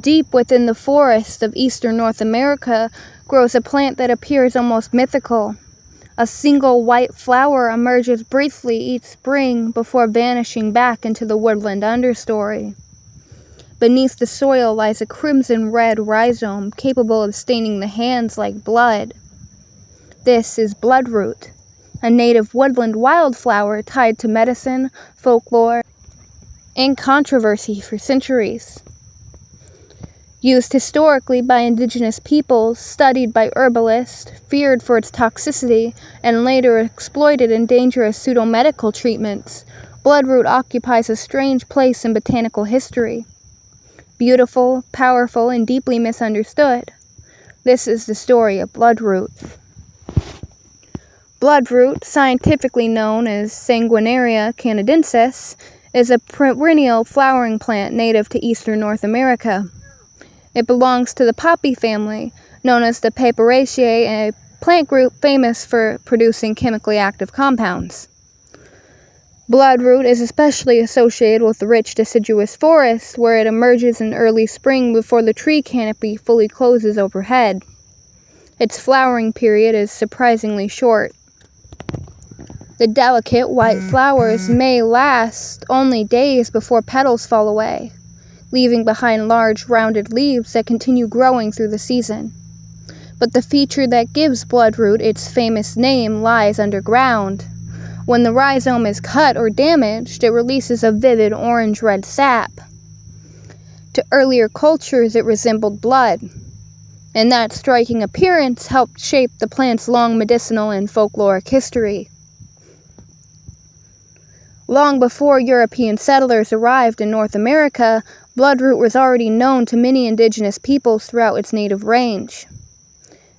Deep within the forests of eastern North America grows a plant that appears almost mythical. A single white flower emerges briefly each spring before vanishing back into the woodland understory. Beneath the soil lies a crimson-red rhizome capable of staining the hands like blood. This is Bloodroot, a native woodland wildflower tied to medicine, folklore, and controversy for centuries. Used historically by Indigenous peoples, studied by herbalists, feared for its toxicity, and later exploited in dangerous pseudo-medical treatments, Bloodroot occupies a strange place in botanical history. Beautiful, powerful, and deeply misunderstood. This is the story of Bloodroot. Bloodroot, scientifically known as Sanguinaria canadensis, is a perennial flowering plant native to eastern North America. It belongs to the poppy family, known as the Paperaceae, a plant group famous for producing chemically active compounds. Bloodroot is especially associated with the rich deciduous forests, where it emerges in early spring before the tree canopy fully closes overhead. Its flowering period is surprisingly short. The delicate white flowers may last only days before petals fall away, leaving behind large rounded leaves that continue growing through the season. But the feature that gives Bloodroot its famous name lies underground. When the rhizome is cut or damaged, it releases a vivid orange-red sap. To earlier cultures, it resembled blood, and that striking appearance helped shape the plant's long medicinal and folkloric history. Long before European settlers arrived in North America, Bloodroot was already known to many indigenous peoples throughout its native range.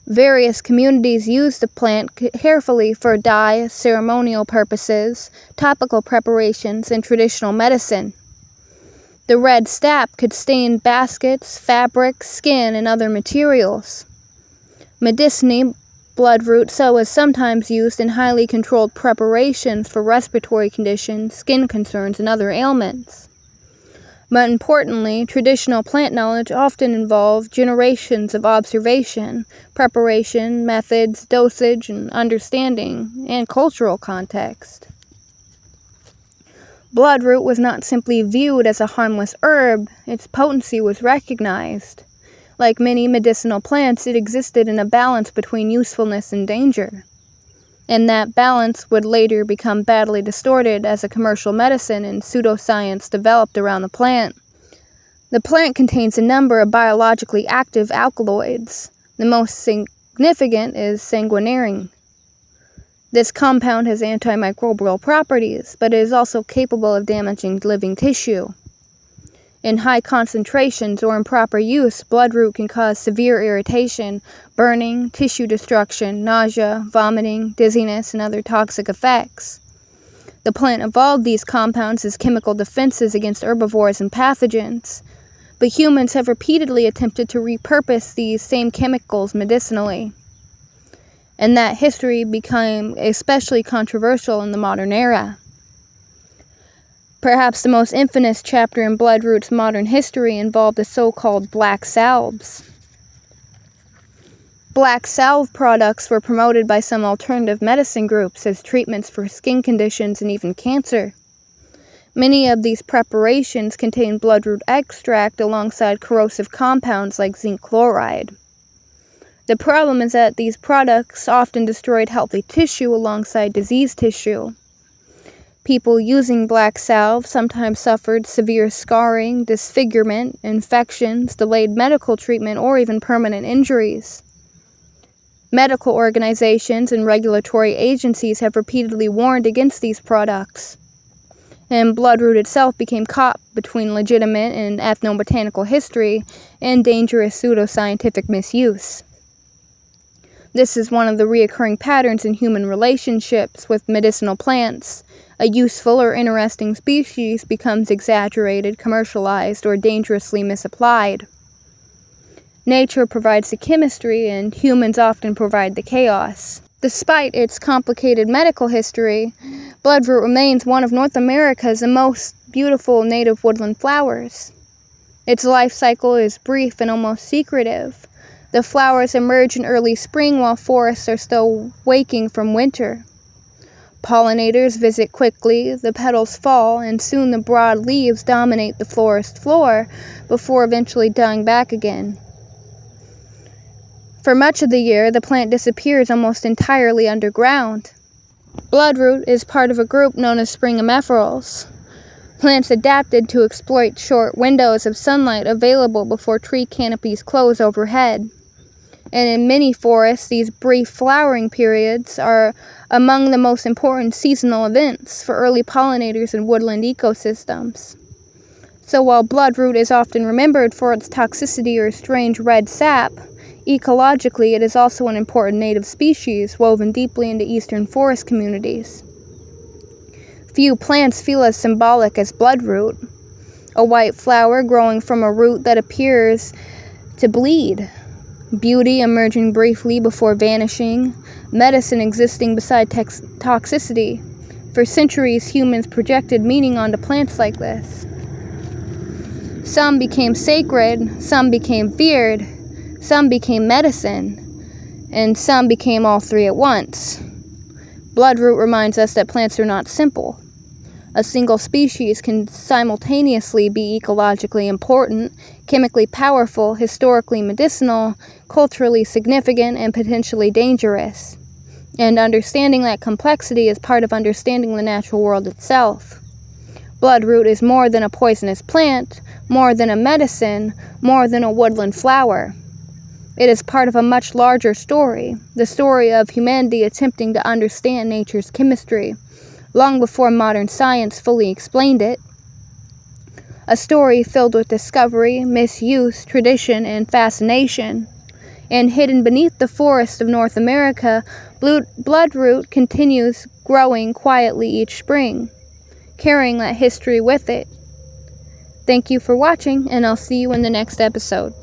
Various communities used the plant carefully for dye, ceremonial purposes, topical preparations, and traditional medicine. The red sap could stain baskets, fabrics, skin, and other materials. Medicinally, Bloodroot was sometimes used in highly controlled preparations for respiratory conditions, skin concerns, and other ailments. But importantly, traditional plant knowledge often involved generations of observation, preparation, methods, dosage, and understanding, and cultural context. Bloodroot was not simply viewed as a harmless herb, its potency was recognized. Like many medicinal plants, it existed in a balance between usefulness and danger. And that balance would later become badly distorted as a commercial medicine and pseudoscience developed around the plant. The plant contains a number of biologically active alkaloids. The most significant is sanguinaria. This compound has antimicrobial properties, but it is also capable of damaging living tissue. In high concentrations or improper use, Bloodroot can cause severe irritation, burning, tissue destruction, nausea, vomiting, dizziness, and other toxic effects. The plant evolved these compounds as chemical defenses against herbivores and pathogens, but humans have repeatedly attempted to repurpose these same chemicals medicinally. And that history became especially controversial in the modern era. Perhaps the most infamous chapter in Bloodroot's modern history involved the so-called black salves. Black salve products were promoted by some alternative medicine groups as treatments for skin conditions and even cancer. Many of these preparations contain Bloodroot extract alongside corrosive compounds like zinc chloride. The problem is that these products often destroyed healthy tissue alongside diseased tissue. People using black salve sometimes suffered severe scarring, disfigurement, infections, delayed medical treatment, or even permanent injuries. Medical organizations and regulatory agencies have repeatedly warned against these products, and Bloodroot itself became caught between legitimate and ethnobotanical history and dangerous pseudoscientific misuse. This is one of the recurring patterns in human relationships with medicinal plants. A useful or interesting species becomes exaggerated, commercialized, or dangerously misapplied. Nature provides the chemistry, and humans often provide the chaos. Despite its complicated medical history, Bloodroot remains one of North America's most beautiful native woodland flowers. Its life cycle is brief and almost secretive. The flowers emerge in early spring while forests are still waking from winter. Pollinators visit quickly, the petals fall, and soon the broad leaves dominate the forest floor before eventually dying back again. For much of the year, the plant disappears almost entirely underground. Bloodroot is part of a group known as spring ephemerals. Plants adapted to exploit short windows of sunlight available before tree canopies close overhead. And in many forests, these brief flowering periods are among the most important seasonal events for early pollinators in woodland ecosystems. So while bloodroot is often remembered for its toxicity or strange red sap, ecologically it is also an important native species woven deeply into eastern forest communities. Few plants feel as symbolic as bloodroot, a white flower growing from a root that appears to bleed. Beauty emerging briefly before vanishing, medicine existing beside toxicity. For centuries, humans projected meaning onto plants like this. Some became sacred, some became feared, some became medicine, and some became all three at once. Bloodroot reminds us that plants are not simple. A single species can simultaneously be ecologically important, chemically powerful, historically medicinal, culturally significant, and potentially dangerous. And understanding that complexity is part of understanding the natural world itself. Bloodroot is more than a poisonous plant, more than a medicine, more than a woodland flower. It is part of a much larger story, the story of humanity attempting to understand nature's chemistry, long before modern science fully explained it. A story filled with discovery, misuse, tradition, and fascination. And hidden beneath the forests of North America, bloodroot continues growing quietly each spring, carrying that history with it. Thank you for watching, and I'll see you in the next episode.